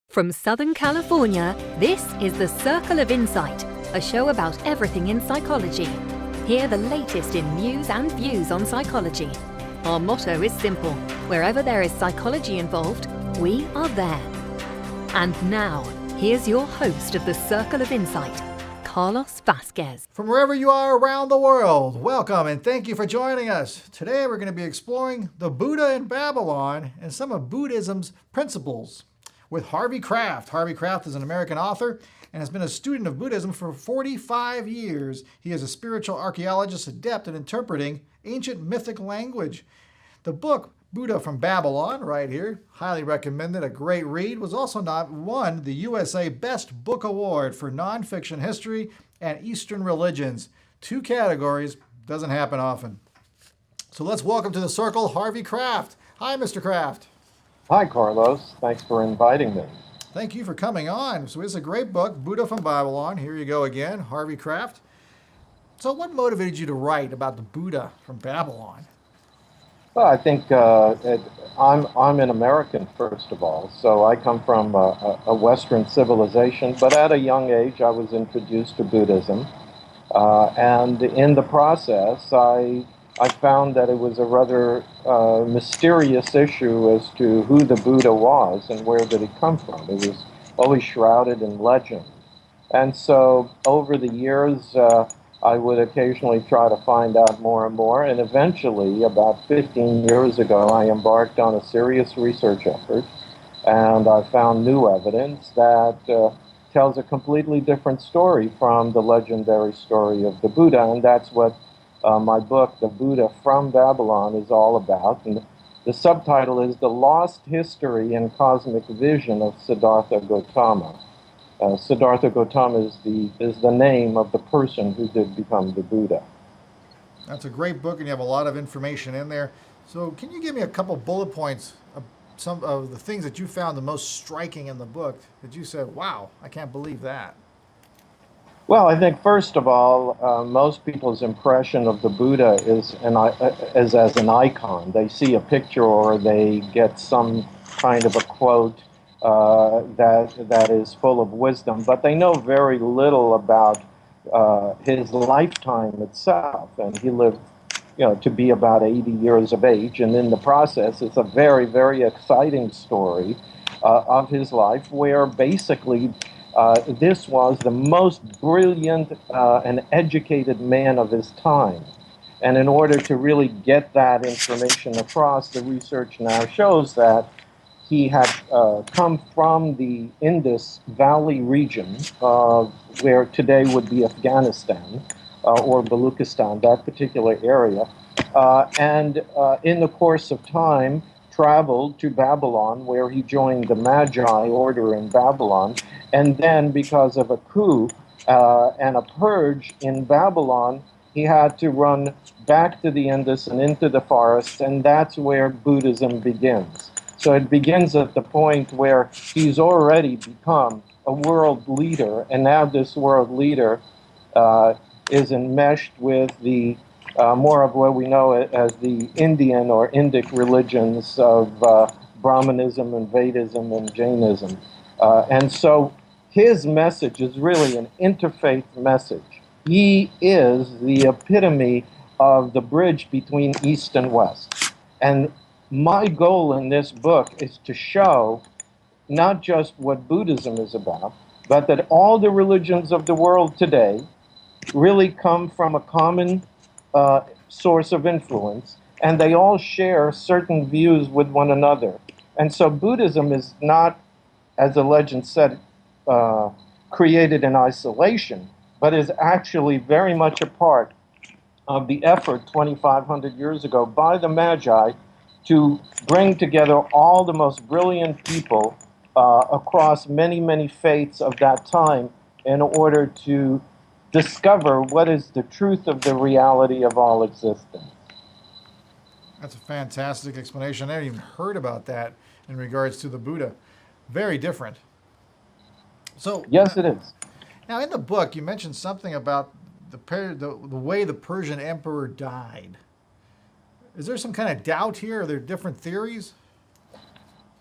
From Southern California, this is The Circle of Insight, a show about everything in psychology. Hear the latest in news and views on psychology. Our motto is simple: wherever there is psychology involved, we are there. And now, here's your host of The Circle of Insight, Carlos Vasquez. From wherever you are around the world, welcome and thank you for joining us. Today we're going to be exploring the Buddha in Babylon and some of Buddhism's principles with Harvey Kraft. Harvey Kraft is an American author and has been a student of Buddhism for 45 years. He is a spiritual archaeologist adept at interpreting ancient mythic language. The book, Buddha from Babylon, right here, highly recommended, a great read, was also won the USA Best Book Award for Nonfiction History and Eastern Religions. 2 categories, doesn't happen often. So let's welcome to the circle Harvey Kraft. Hi, Mr. Kraft. Hi, Carlos. Thanks for inviting me. Thank you for coming on. So it's a great book, Buddha from Babylon. Here you go again, Harvey Kraft. So what motivated you to write about the Buddha from Babylon? Well, I think I'm an American, first of all, so I come from a Western civilization, but at a young age I was introduced to Buddhism, and in the process I found that it was a rather mysterious issue as to who the Buddha was and where did he come from. It was always shrouded in legend. And so over the years, I would occasionally try to find out more and more, and eventually, about 15 years ago, I embarked on a serious research effort, and I found new evidence that tells a completely different story from the legendary story of the Buddha, and that's what my book, The Buddha from Babylon, is all about. And the subtitle is The Lost History and Cosmic Vision of Siddhartha Gautama. Siddhartha Gautama is the name of the person who did become the Buddha. That's a great book, and you have a lot of information in there. So can you give me a couple bullet points of some of the things that you found the most striking in the book that you said, wow, I can't believe that? Well, I think first of all, most people's impression of the Buddha is as an icon. They see a picture or they get some kind of a quote that is full of wisdom, but they know very little about his lifetime itself. And he lived, to be about 80 years of age, and in the process, it's a very, very exciting story of his life, where basically this was the most brilliant and educated man of his time. And in order to really get that information across, the research now shows that he had come from the Indus Valley region, where today would be Afghanistan or Baluchistan, that particular area, and in the course of time traveled to Babylon, where he joined the Magi order in Babylon, and then because of a coup and a purge in Babylon, he had to run back to the Indus and into the forest, and that's where Buddhism begins. So it begins at the point where he's already become a world leader, and now this world leader is enmeshed with the more of what we know as the Indian or Indic religions of Brahmanism and Vedism and Jainism. And so his message is really an interfaith message. He is the epitome of the bridge between East and West. And my goal in this book is to show not just what Buddhism is about, but that all the religions of the world today really come from a common source of influence, and they all share certain views with one another. And so Buddhism is not, as the legend said, created in isolation, but is actually very much a part of the effort 2,500 years ago by the Magi to bring together all the most brilliant people across many, many faiths of that time in order to discover what is the truth of the reality of all existence. That's a fantastic explanation. I hadn't even heard about that in regards to the Buddha. Very different. So yes, it is. Now, in the book, you mentioned something about the way the Persian emperor died. Is there some kind of doubt here? Are there different theories?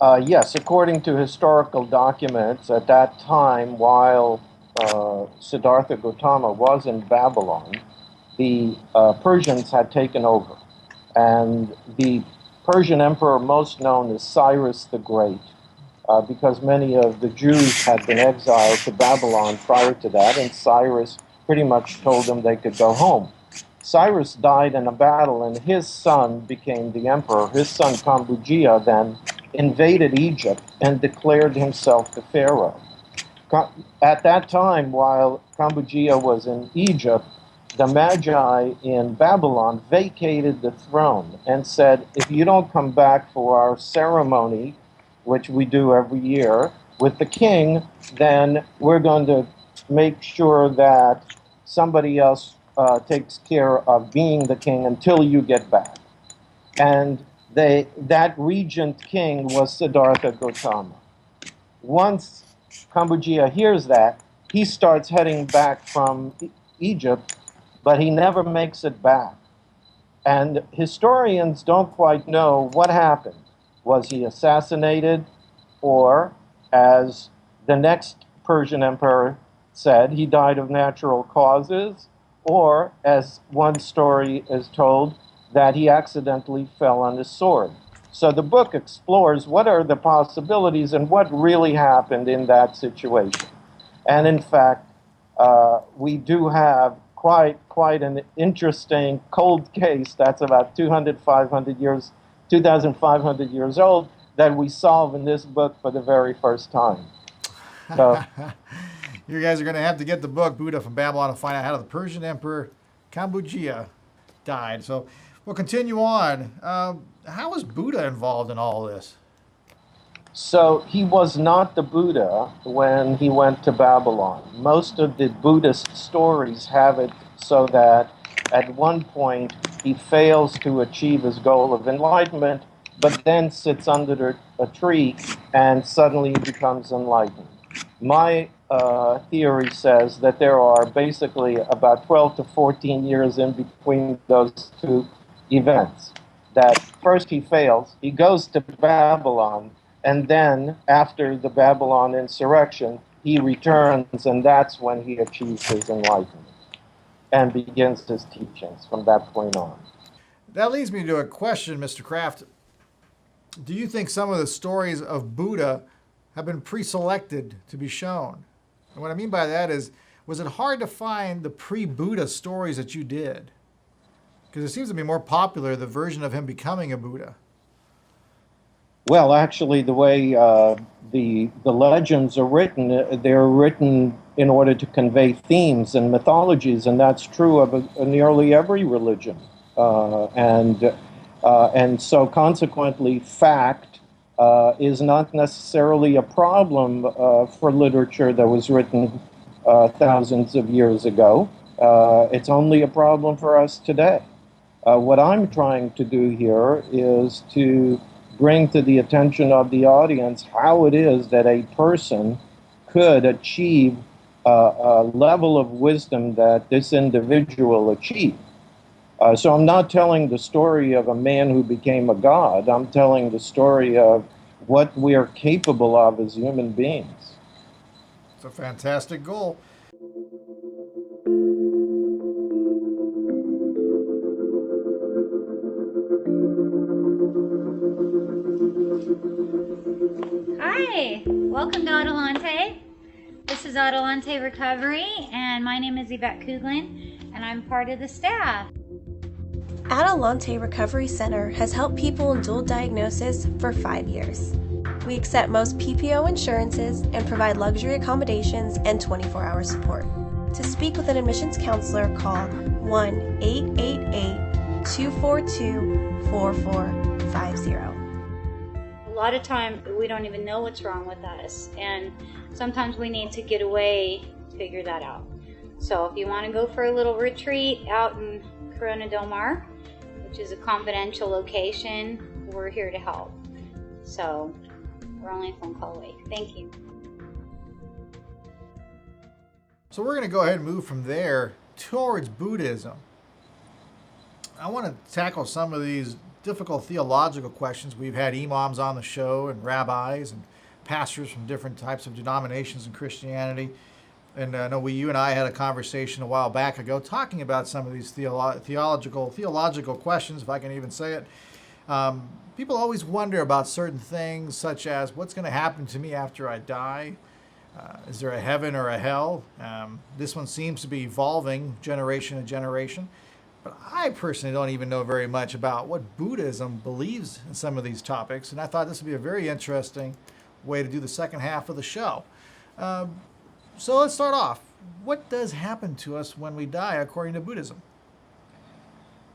Yes, according to historical documents, at that time, while Siddhartha Gautama was in Babylon, the Persians had taken over. And the Persian emperor most known is Cyrus the Great, because many of the Jews had been exiled to Babylon prior to that, and Cyrus pretty much told them they could go home. Cyrus died in a battle, and his son became the emperor. His son Kambugia then invaded Egypt and declared himself the pharaoh. At that time, while Kambugia was in Egypt, the Magi in Babylon vacated the throne and said, if you don't come back for our ceremony, which we do every year with the king, then we're going to make sure that somebody else takes care of being the king until you get back. And that regent king was Siddhartha Gautama. Once Kambugia hears that, he starts heading back from Egypt, but he never makes it back. And historians don't quite know what happened. Was he assassinated? Or, as the next Persian emperor said, he died of natural causes? Or, as one story is told, that he accidentally fell on his sword. So the book explores what are the possibilities and what really happened in that situation. And in fact, we do have quite an interesting cold case that's about 2,500 years old that we solve in this book for the very first time. So, you guys are going to have to get the book, Buddha from Babylon, to find out how the Persian Emperor Kambugia died. So we'll continue on. How was Buddha involved in all this? So he was not the Buddha when he went to Babylon. Most of the Buddhist stories have it so that at one point he fails to achieve his goal of enlightenment, but then sits under a tree and suddenly becomes enlightened. My theory says that there are basically about 12 to 14 years in between those two events. That first he fails, he goes to Babylon, and then after the Babylon insurrection, he returns, and that's when he achieves his enlightenment and begins his teachings from that point on. That leads me to a question, Mr. Kraft. Do you think some of the stories of Buddha have been pre-selected to be shown? And what I mean by that is, was it hard to find the pre-Buddha stories that you did? Because it seems to be more popular, the version of him becoming a Buddha. Well, actually, the way the legends are written, they're written in order to convey themes and mythologies, and that's true of nearly every religion. And so, consequently, fact is not necessarily a problem for literature that was written thousands of years ago. It's only a problem for us today. What I'm trying to do here is to bring to the attention of the audience how it is that a person could achieve a level of wisdom that this individual achieved. So I'm not telling the story of a man who became a god. I'm telling the story of what we are capable of as human beings. It's a fantastic goal. Hi, welcome to Adelante. This is Adelante Recovery, and my name is Yvette Kuglin, and I'm part of the staff. Adelante Recovery Center has helped people in dual diagnosis for 5 years. We accept most PPO insurances and provide luxury accommodations and 24-hour support. To speak with an admissions counselor, call 1-888-242-4450. A lot of time we don't even know what's wrong with us, and sometimes we need to get away to figure that out. So if you want to go for a little retreat out in Corona Del Mar, which is a confidential location, we're here to help. So we're only a phone call away. Thank you. So we're going to go ahead and move from there towards Buddhism. I want to tackle some of these difficult theological questions. We've had imams on the show and rabbis and pastors from different types of denominations in Christianity. And I know you and I had a conversation a while back ago talking about some of these theological questions, if I can even say it. People always wonder about certain things, such as what's going to happen to me after I die. Is there a heaven or a hell? This one seems to be evolving generation to generation. But I personally don't even know very much about what Buddhism believes in some of these topics. And I thought this would be a very interesting way to do the second half of the show. So let's start off. What does happen to us when we die according to Buddhism?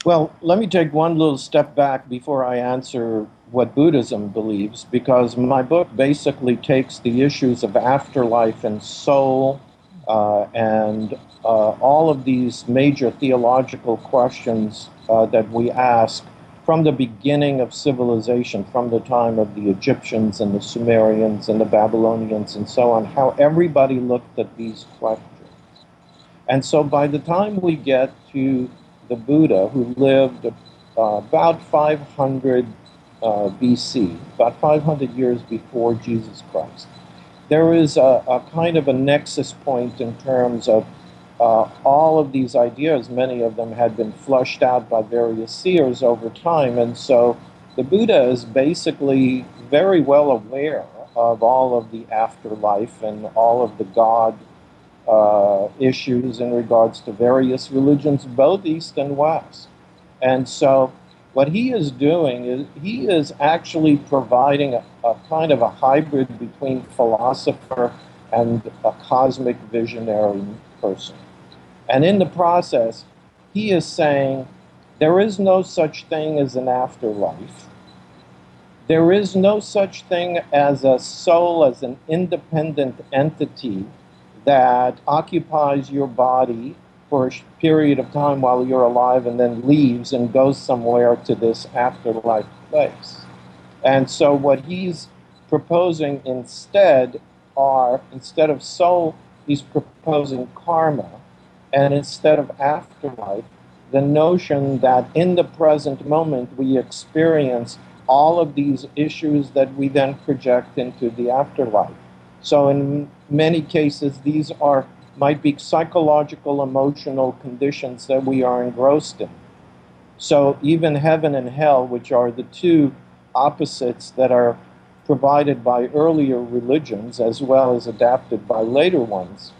Well, let me take one little step back before I answer what Buddhism believes, because my book basically takes the issues of afterlife and soul and all of these major theological questions that we ask from the beginning of civilization, from the time of the Egyptians and the Sumerians and the Babylonians and so on, how everybody looked at these questions. And so by the time we get to the Buddha, who lived about 500 BC, about 500 years before Jesus Christ, there is a kind of a nexus point in terms of all of these ideas. Many of them had been flushed out by various seers over time, and so the Buddha is basically very well aware of all of the afterlife and all of the God issues in regards to various religions, both East and West. And so what he is doing is he is actually providing a kind of a hybrid between philosopher and a cosmic visionary person. And in the process, he is saying there is no such thing as an afterlife. There is no such thing as a soul, as an independent entity that occupies your body for a period of time while you're alive and then leaves and goes somewhere to this afterlife place. And so what he's proposing instead of soul, he's proposing karma. And instead of afterlife, the notion that in the present moment we experience all of these issues that we then project into the afterlife. So in many cases, these might be psychological, emotional conditions that we are engrossed in. So even heaven and hell, which are the two opposites that are provided by earlier religions as well as adapted by later ones,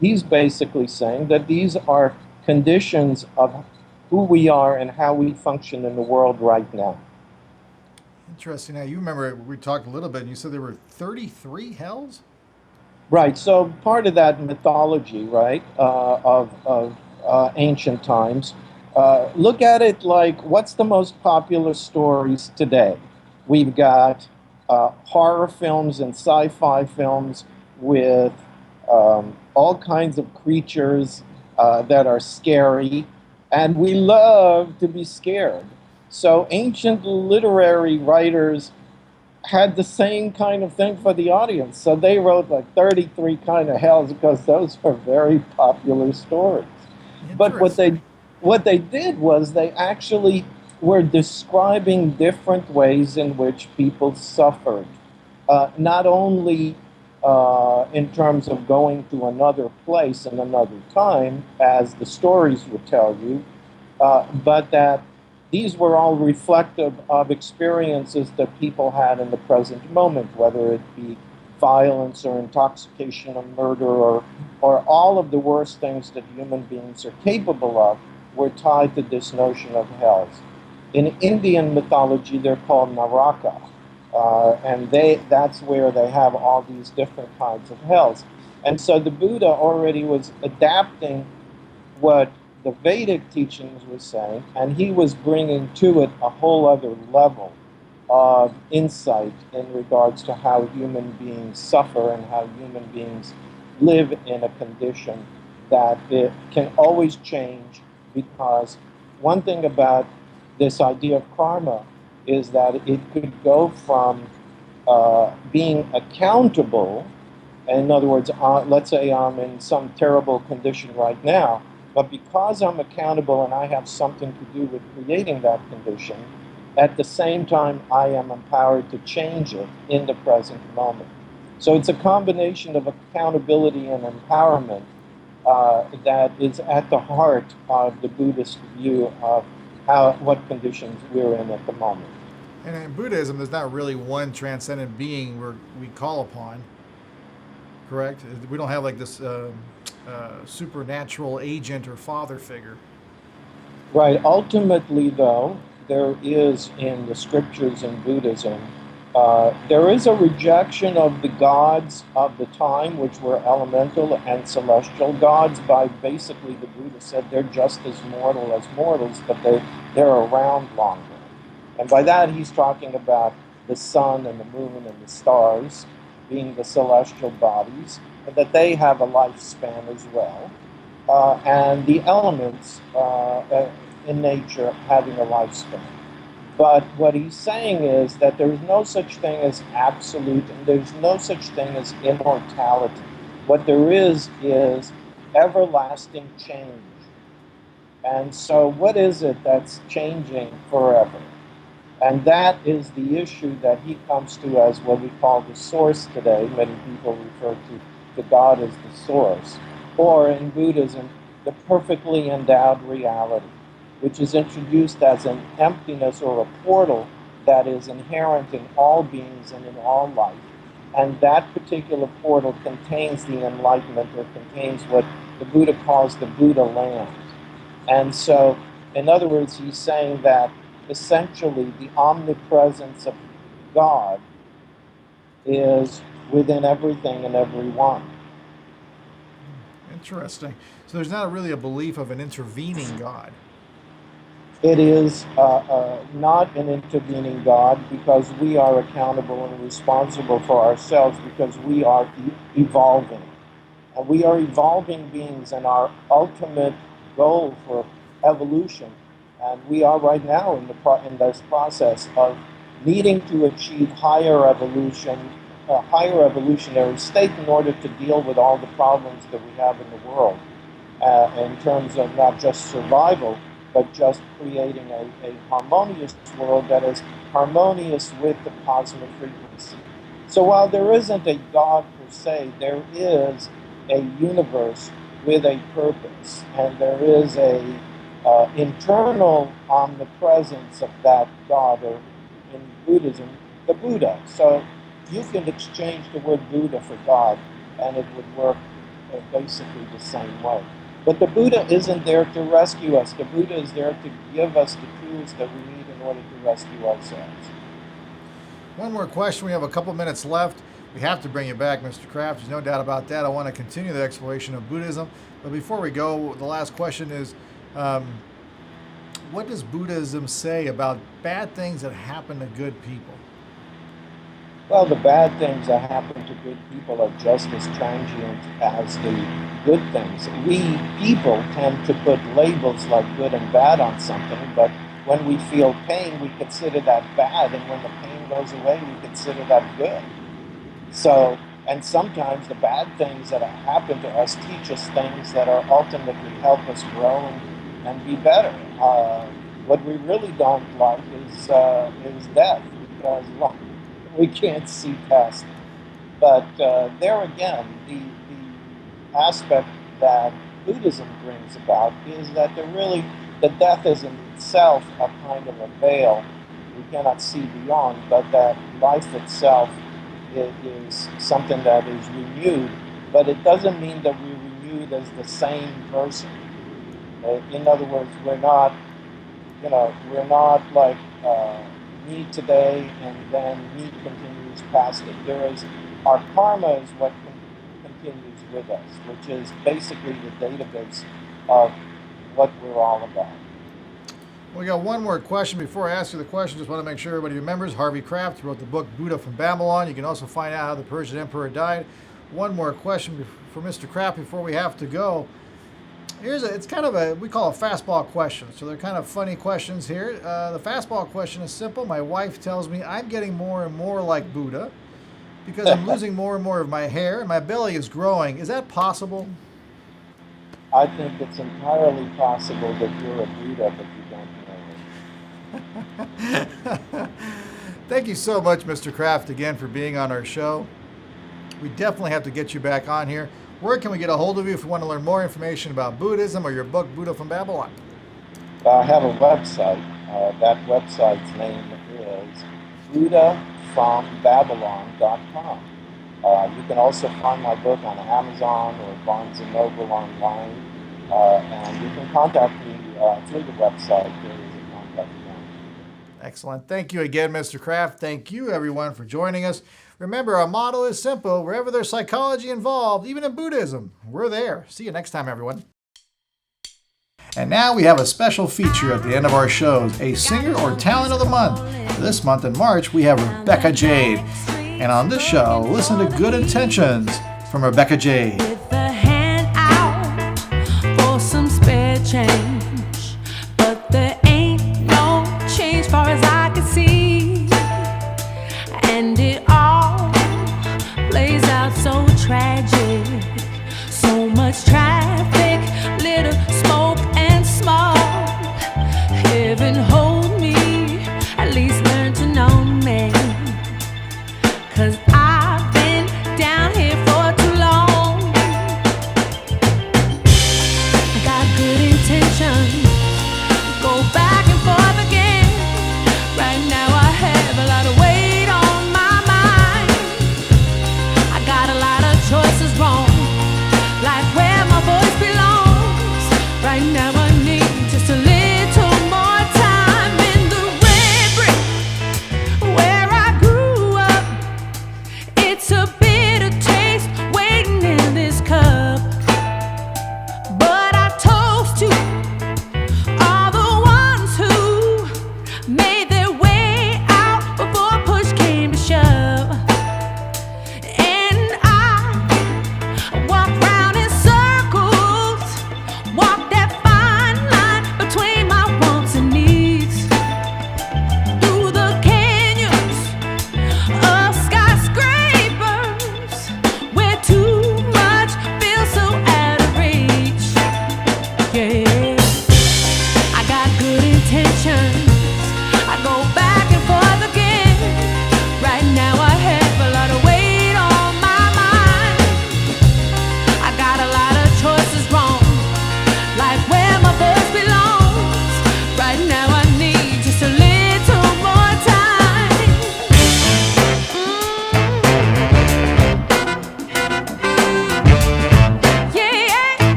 he's basically saying that these are conditions of who we are and how we function in the world right now. Interesting. Now, you remember we talked a little bit, and you said there were 33 hells? Right. So part of that mythology, right, of ancient times, look at it like, what's the most popular stories today? We've got horror films and sci-fi films with all kinds of creatures that are scary, and we love to be scared. So ancient literary writers had the same kind of thing for the audience. So they wrote like 33 kind of hells because those were very popular stories. But what they did was they actually were describing different ways in which people suffered, not only in terms of going to another place and another time, as the stories would tell you, but that these were all reflective of experiences that people had in the present moment, whether it be violence or intoxication or murder or all of the worst things that human beings are capable of were tied to this notion of hells. In Indian mythology, they're called Naraka, and that's where they have all these different kinds of hells. And so the Buddha already was adapting what the Vedic teachings were saying, and he was bringing to it a whole other level of insight in regards to how human beings suffer and how human beings live in a condition that it can always change, because one thing about this idea of karma is that it could go from being accountable, in other words, let's say I'm in some terrible condition right now, but because I'm accountable and I have something to do with creating that condition, At the same time, I am empowered to change it in the present moment. So it's a combination of accountability and empowerment that is at the heart of the Buddhist view of what conditions we're in at the moment. And in Buddhism, there's not really one transcendent being we call upon, correct? We don't have like this supernatural agent or father figure. Right. Ultimately, though, there is in the scriptures in Buddhism, there is a rejection of the gods of the time, which were elemental and celestial gods. By basically, the Buddha said they're just as mortal as mortals, but they're around longer. And by that, he's talking about the sun and the moon and the stars being the celestial bodies, and that they have a lifespan as well. And the elements in nature having a lifespan. But what he's saying is that there is no such thing as absolute, and there's no such thing as immortality. What there is everlasting change. And so what is it that's changing forever? And that is the issue that he comes to as what we call the source today. Many people refer to God as the source. Or in Buddhism, the perfectly endowed reality, which is introduced as an emptiness or a portal that is inherent in all beings and in all life. And that particular portal contains the enlightenment, or contains what the Buddha calls the Buddha land. And so, in other words, he's saying that essentially the omnipresence of God is within everything and everyone. Interesting. So there's not really a belief of an intervening God. It is not an intervening God, because we are accountable and responsible for ourselves, because we are evolving. And we are evolving beings, and our ultimate goal for evolution, and we are right now in this process of needing to achieve higher evolution, a higher evolutionary state in order to deal with all the problems that we have in the world, in terms of not just survival, but just creating a harmonious world that is harmonious with the cosmic frequency. So while there isn't a God per se, there is a universe with a purpose, and there is a internal omnipresence of that God, or in Buddhism, the Buddha. So you can exchange the word Buddha for God, and it would work basically the same way. But the Buddha isn't there to rescue us. The Buddha is there to give us the tools that we need in order to rescue ourselves. One more question. We have a couple minutes left. We have to bring you back, Mr. Kraft. There's no doubt about that. I want to continue the exploration of Buddhism. But before we go, the last question is, what does Buddhism say about bad things that happen to good people? Well, the bad things that happen to good people are just as transient as the good things. We people tend to put labels like good and bad on something, but when we feel pain, we consider that bad, and when the pain goes away, we consider that good. So, and sometimes the bad things that happen to us teach us things that are ultimately help us grow and be better. What we really don't like is death, because we can't see past it. But there again, the aspect that Buddhism brings about is that the death is in itself a kind of a veil we cannot see beyond, but that life itself is something that is renewed. But it doesn't mean that we're renewed as the same person. In other words, we're not like me today and then me continues past it. Our karma is what continues with us, which is basically the database of what we're all about. We got one more question before I ask you the question. Just want to make sure everybody remembers Harvey Kraft wrote the book Buddha from Babylon. You can also find out how the Persian emperor died. One more question for Mr. Kraft before we have to go. It's kind of we call a fastball question. So they're kind of funny questions here. The fastball question is simple. My wife tells me I'm getting more and more like Buddha because I'm losing more and more of my hair and my belly is growing. Is that possible? I think it's entirely possible that you're a Buddha, but you don't know it. Thank you so much, Mr. Kraft, again for being on our show. We definitely have to get you back on here. Where can we get a hold of you if we want to learn more information about Buddhism or your book, Buddha from Babylon? I have a website. That website's name is buddhafrombabylon.com. You can also find my book on Amazon or Barnes & Noble online, and you can contact me through the website. There is a contact form. Excellent. Thank you again, Mr. Kraft. Thank you, everyone, for joining us. Remember, our motto is simple. Wherever there's psychology involved, even in Buddhism, we're there. See you next time, everyone. And now we have a special feature at the end of our shows, a singer or talent of the month. This month in March, we have Rebecca Jade. And on this show, listen to Good Intentions from Rebecca Jade. With a hand out for some spare change, but there ain't no change far as I can see, and it all plays out so tragic, so much tragedy.